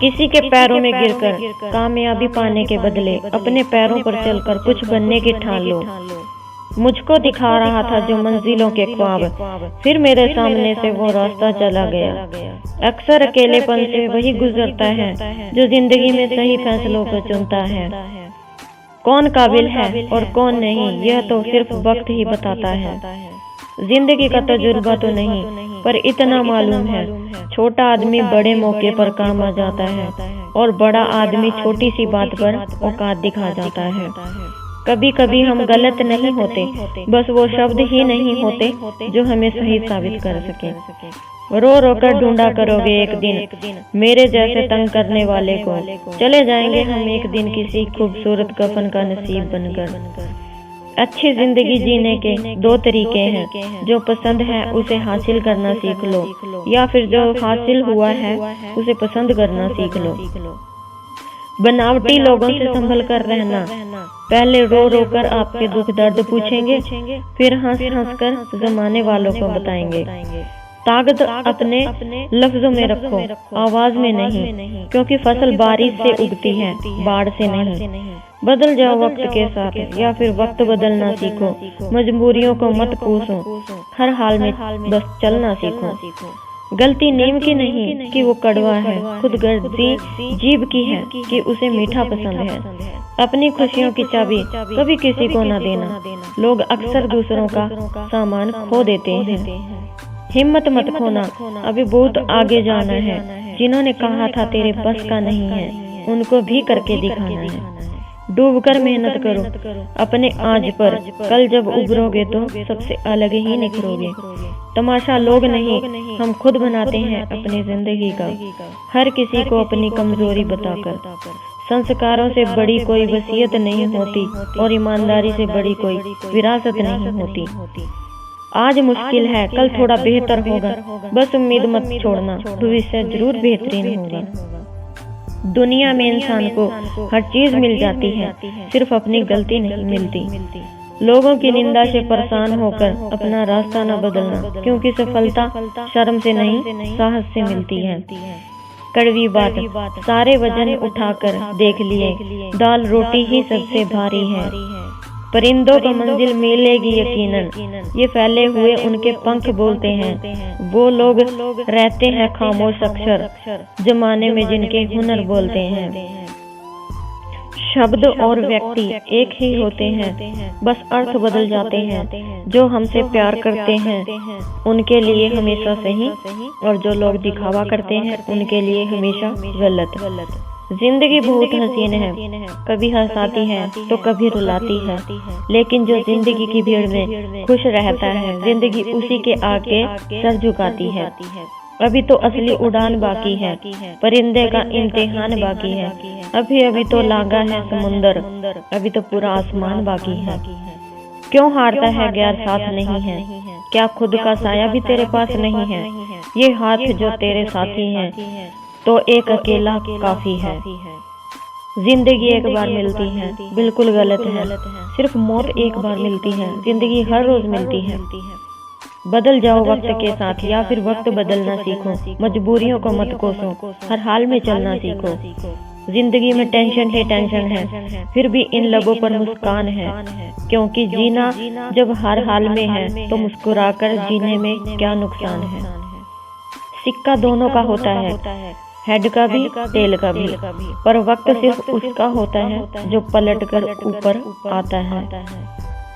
किसी के पैरों में गिरकर कामयाबी पाने के बदले अपने पैरों पर चलकर कुछ बनने की ठान लो। मुझको दिखा रहा था जो मंजिलों के ख्वाब, फिर मेरे सामने से वो रास्ता चला गया। अक्सर अकेलेपन से वही गुजरता है जो जिंदगी में सही फैसलों को चुनता है। कौन काबिल है और कौन नहीं, यह तो सिर्फ वक्त ही बताता है। जिंदगी का तजुर्बा तो नहीं, पर इतना मालूम है, छोटा आदमी बड़े मौके पर काम आ जाता है और बड़ा आदमी छोटी सी बात पर औकात दिखा जाता है। कभी कभी हम गलत नहीं होते, बस वो शब्द ही नहीं होते जो हमें सही साबित कर सके। रो रो कर ढूंढा करोगे एक दिन मेरे जैसे तंग करने वाले को। चले जाएंगे हम एक दिन किसी खूबसूरत कफन का नसीब बनकर। अच्छी जिंदगी जीने के दो तरीके हैं, जो पसंद है उसे हासिल करना सीख लो, या फिर जो हासिल हुआ है उसे पसंद करना सीख लो। बनावटी लोगों से संभल कर रहना, पहले रो रो कर आपके दुख दर्द पूछेंगे, फिर हंस हंस कर जमाने वालों को बताएंगे। ताकत अपने लफ्जों में रखो, आवाज में नहीं, क्योंकि फसल बारिश से उगती है, बाढ़ से नहीं। बदल जाओ वक्त के साथ, या फिर वक्त बदलना सीखो। मजबूरियों को मत कोसो, हर हाल में बस चलना सीखो। गलती नीम की नहीं कि वो कड़वा है, खुद गर्जी जीभ की है कि उसे मीठा पसंद है। अपनी खुशियों की चाबी कभी किसी को न देना। लोग अक्सर दूसरों का सामान खो देते हैं। हिम्मत मत खोना, अभी बहुत आगे जाना है। जिन्होंने कहा था तेरे बस का नहीं है, उनको भी करके दिखाना है। डूब कर मेहनत करो अपने आज पर, कल जब उभरोगे तो सबसे अलग ही निखरोगे। तमाशा लोग नहीं, हम खुद बनाते हैं अपनी जिंदगी का, हर किसी को अपनी कमजोरी बताकर। संस्कारों से बड़ी कोई वसीयत नहीं होती और ईमानदारी से बड़ी कोई विरासत नहीं होती। आज मुश्किल है, कल थोड़ा बेहतर होगा, बस उम्मीद मत छोड़ना, भविष्य जरूर बेहतरीन होगा। दुनिया में इंसान को हर चीज मिल जाती है, सिर्फ अपनी गलती नहीं मिलती। लोगों की निंदा से परेशान होकर अपना रास्ता न बदलना, क्योंकि सफलता शर्म से नहीं साहस से मिलती है। कड़वी बात, सारे वजन उठाकर देख लिए, दाल रोटी ही सबसे भारी है। परिंदों को मंजिल मिलेगी यकीनन, ये फैले हुए उनके पंख बोलते हैं। वो लोग रहते हैं खामोश अक्षर, जमाने में जिनके हुनर बोलते हैं। शब्द और व्यक्ति एक ही होते हैं, बस अर्थ बदल जाते हैं। जो हमसे प्यार करते हैं उनके लिए हमेशा सही, और जो लोग दिखावा करते हैं उनके लिए हमेशा गलत। जिंदगी बहुत हसीन है, कभी हंसाती है तो कभी रुलाती है, लेकिन जो जिंदगी की भीड़ में खुश रहता है, जिंदगी उसी के आगे सर झुकाती है। अभी तो असली उड़ान बाकी है, परिंदे का इम्तिहान बाकी है। अभी अभी तो लांगा है समुंदर, अभी तो पूरा आसमान बाकी है। क्यों हारता है गैर साथ नहीं है, क्या खुद का साया भी तेरे पास नहीं है? ये हाथ जो तेरे साथी हैं तो एक अकेला काफी है। जिंदगी एक बार मिलती है, बिल्कुल गलत है। सिर्फ मौत एक बार मिलती है, जिंदगी हर रोज मिलती है। बदल जाओ वक्त के साथ, या फिर वक्त बदलना सीखो। मजबूरियों को मत कोसो, हर हाल में चलना सीखो। जिंदगी में टेंशन ही टेंशन है, फिर भी इन लबों पर मुस्कान है, क्योंकि जीना जब हर हाल में है तो मुस्कुराकर जीने में क्या नुकसान है। सिक्का दोनों का होता है, हेड का भी टेल का भी, पर वक्त सिर्फ उसका होता है जो पलट कर ऊपर आता है।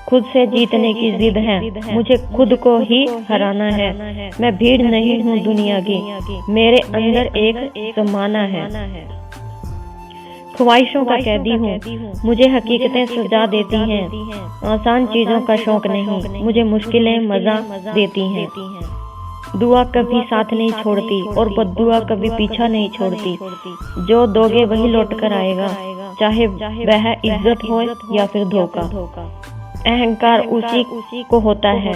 खुद से जीतने की जिद है, मुझे खुद को ही हराना है। मैं भीड़ नहीं हूँ दुनिया की, मेरे अंदर एक ज़माना है। ख्वाहिशों का कैदी हूँ, मुझे हकीकतें सजा देती हैं। आसान चीजों का शौक नहीं, मुझे मुश्किलें मजा देती हैं। दुआ कभी साथ नहीं छोड़ती और बद्दुआ कभी पीछा नहीं छोड़ती। जो दोगे वही लौट कर आएगा, चाहे वह इज्जत हो या फिर धोखा। अहंकार उसी को होता है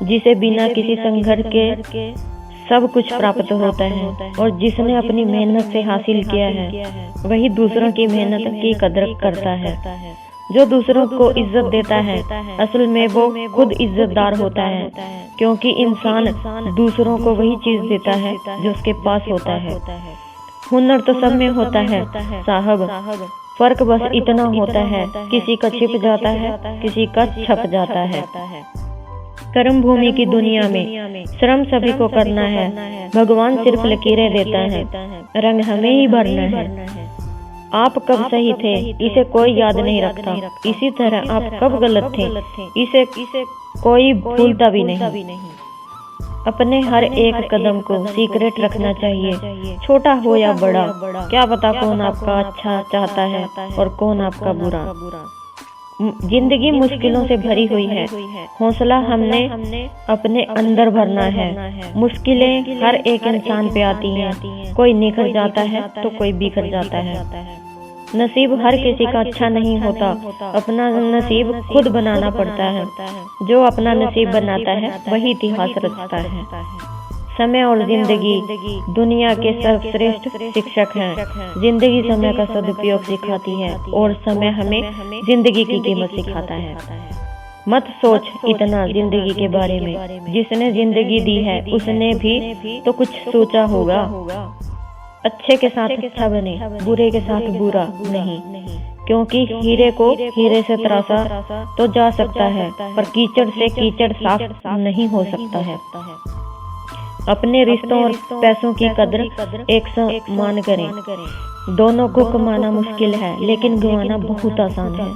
जिसे बिना किसी संघर्ष के सब कुछ प्राप्त होता है, और जिसने अपनी मेहनत से हासिल किया है वही दूसरों की मेहनत की कदर करता है। जो दूसरों को इज्जत देता है असल में वो खुद इज्जतदार होता है, क्योंकि इंसान दूसरों को वही चीज देता है जो उसके पास होता है। हुनर तो सब में होता है साहब, फर्क बस इतना होता है किसी का छिप जाता है, किसी का छप जाता है। कर्म भूमि की दुनिया में श्रम सभी को करना है, भगवान सिर्फ लकीरें देता है, रंग हमें ही भरना है। आप कब सही थे इसे कोई याद नहीं रखता, इसी तरह आप कब गलत थे इसे कोई भूलता भी नहीं। अपने हर एक कदम को सीक्रेट रखना चाहिए, छोटा हो या बड़ा, क्या पता कौन आपका अच्छा चाहता है और कौन आपका बुरा। जिंदगी मुश्किलों से भरी हुई है, हौसला हमने अपने अंदर भरना है। मुश्किलें हर एक इंसान पे आती हैं, कोई निखर जाता है तो कोई बिखर जाता है। नसीब हर किसी का अच्छा नहीं होता, अपना नसीब खुद बनाना पड़ता है। जो अपना नसीब बनाता है वही इतिहास रचता है। समय और जिंदगी दुनिया के सर्वश्रेष्ठ शिक्षक हैं। जिंदगी समय का सदुपयोग सिखाती है और समय हमें जिंदगी की कीमत सिखाता है। मत सोच इतना जिंदगी के बारे में, जिसने जिंदगी दी है उसने भी तो कुछ सोचा होगा। अच्छे के साथ अच्छा बने, बुरे के साथ बुरा नहीं, क्योंकि हीरे को हीरे से तराशा तो जा सकता है, पर कीचड़ से कीचड़ साफ नहीं हो सकता है। अपने रिश्तों और पैसों की कदर एक समान करें। दोनों को कमाना मुश्किल है, लेकिन गंवाना बहुत आसान है।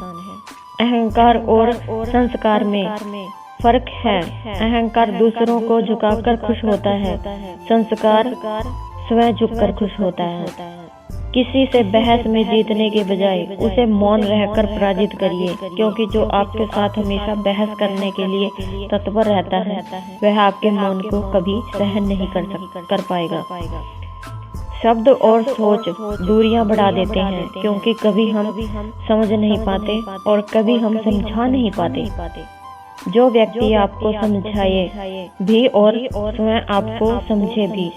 अहंकार और संस्कार में फर्क है। अहंकार दूसरों को झुकाकर खुश होता है, संस्कार स्वयं झुककर खुश होता है। किसी से बहस में जीतने के बजाय उसे मौन रहकर पराजित करिए, क्योंकि जो आपके साथ हमेशा बहस करने के लिए तत्पर रहता है वह आपके मौन को कभी सहन नहीं कर पाएगा। शब्द और सोच दूरियां बढ़ा देते हैं, क्योंकि कभी हम समझ नहीं पाते और कभी हम समझा नहीं पाते। जो व्यक्ति आपको समझाए भी और स्वयं आपको समझे भी,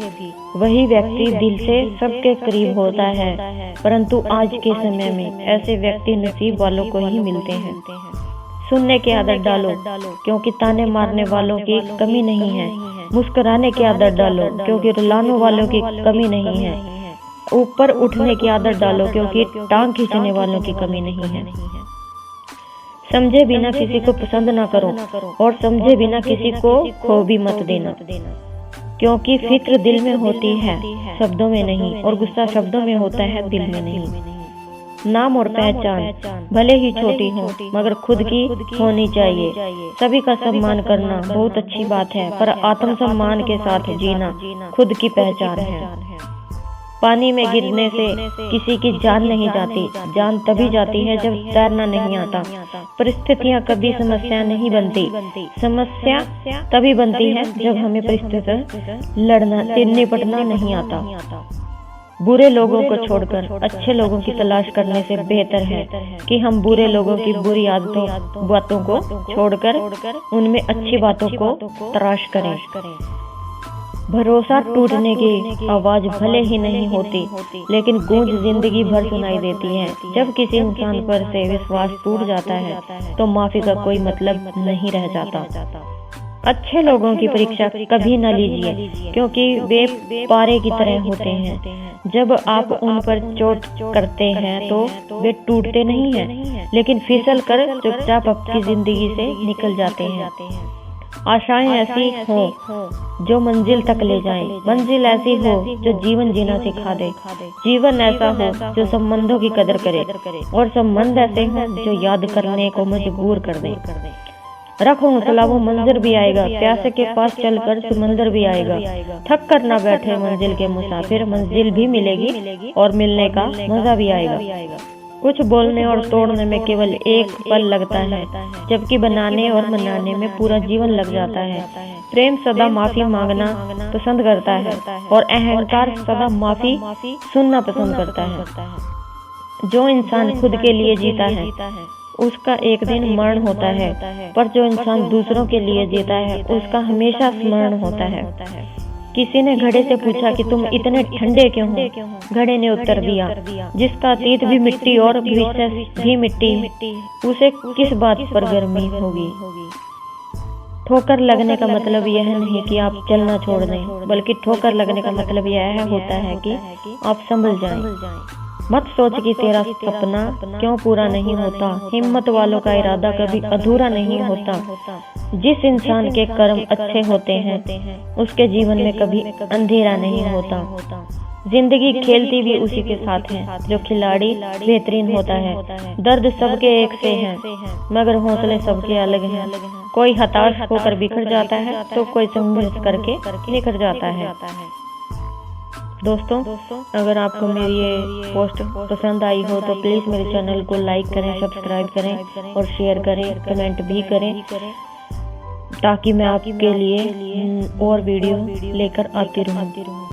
वही व्यक्ति दिल से सबके करीब होता है। परंतु आज के समय में ऐसे व्यक्ति नसीब वालों को ही मिलते हैं। सुनने की आदत डालो, क्योंकि ताने मारने वालों की कमी नहीं है। मुस्कुराने की आदत डालो, क्योंकि रुलाने वालों की कमी नहीं है। ऊपर उठने की आदत डालो, क्योंकि टांग खींचने वालों की कमी नहीं है। समझे बिना किसी को पसंद ना करो और समझे बिना किसी को खो भी मत देना, क्योंकि फिक्र दिल में होती है शब्दों में नहीं, और गुस्सा शब्दों में होता है दिल में नहीं। नाम और पहचान भले ही छोटी हो, मगर खुद की होनी चाहिए। सभी का सम्मान करना बहुत अच्छी बात है, पर आत्मसम्मान के साथ जीना खुद की पहचान है। पानी में गिरने से किसी की जान नहीं जाती, जान तभी जाती है जब तैरना नहीं आता। परिस्थितियाँ कभी समस्या नहीं बनती, समस्या तभी बनती है जब हमें परिस्थिति लड़ना निपटना नहीं आता। बुरे लोगों को छोड़कर अच्छे लोगों की तलाश करने से बेहतर है कि हम बुरे लोगों की बुरी बातों को छोड़कर उनमें अच्छी बातों को तलाश करें। भरोसा टूटने की आवाज भले ही नहीं होती, लेकिन गूंज जिंदगी भर सुनाई देती है। जब किसी इंसान पर से विश्वास टूट जाता है तो माफी का कोई मतलब नहीं रह जाता। अच्छे लोगों की परीक्षा कभी न लीजिए, क्योंकि वे पारे की तरह होते हैं। जब आप उन पर चोट करते हैं तो वे टूटते नहीं हैं, लेकिन फिसल कर चुपचाप आपकी जिंदगी से निकल जाते हैं। आशाएं ऐसी हो जो मंजिल तक ले जाए, मंजिल ऐसी हो जो जीवन जीना सिखा दे, जीवन ऐसा हो जो संबंधों की कदर करे, और संबंध ऐसे हो जो याद करने को मजबूर कर दे। रखो हौसला, वो मंजर भी आएगा। प्यासे के पास चलकर समंदर भी आएगा। थक कर ना बैठे मंजिल के मुसाफिर, मंजिल भी मिलेगी और मिलने का मजा भी आएगा। कुछ बोलने और तोड़ने में केवल एक पल लगता है, जबकि बनाने और मनाने में पूरा जीवन लग जाता है। प्रेम सदा माफी मांगना पसंद करता है और अहंकार सदा माफी सुनना पसंद करता है। जो इंसान खुद के लिए जीता है उसका एक दिन मरण होता है, पर जो इंसान दूसरों के लिए जीता है उसका हमेशा स्मरण होता है। किसी ने घड़े से पूछा कि तुम इतने ठंडे क्यों हो? घड़े ने उत्तर दिया, जिसका अतीत भी मिट्टी और भविष्य भी मिट्टी, उसे किस बात पर गर्मी होगी। ठोकर लगने का मतलब यह नहीं कि आप चलना छोड़ दें, बल्कि ठोकर लगने का मतलब यह होता है कि आप संभल जाएं। मत सोच कि तेरा सपना क्यों पूरा नहीं होता। हिम्मत वालों का इरादा कभी अधूरा नहीं होता। जिस इंसान के कर्म अच्छे होते हैं उसके जीवन में कभी अंधेरा नहीं होता। जिंदगी खेलती भी उसी के साथ है जो खिलाड़ी बेहतरीन होता है। दर्द सबके एक से है, मगर हौसले सबके अलग हैं। कोई हताश होकर बिखर जाता है तो कोई संघर्ष करके निखर जाता है। दोस्तों, अगर आपको मेरी ये पोस्ट पसंद आई हो तो प्लीज़ मेरे चैनल को लाइक करें, सब्सक्राइब करें और शेयर करें, कमेंट भी करें, ताकि मैं आपके लिए और वीडियो लेकर आती रहूं।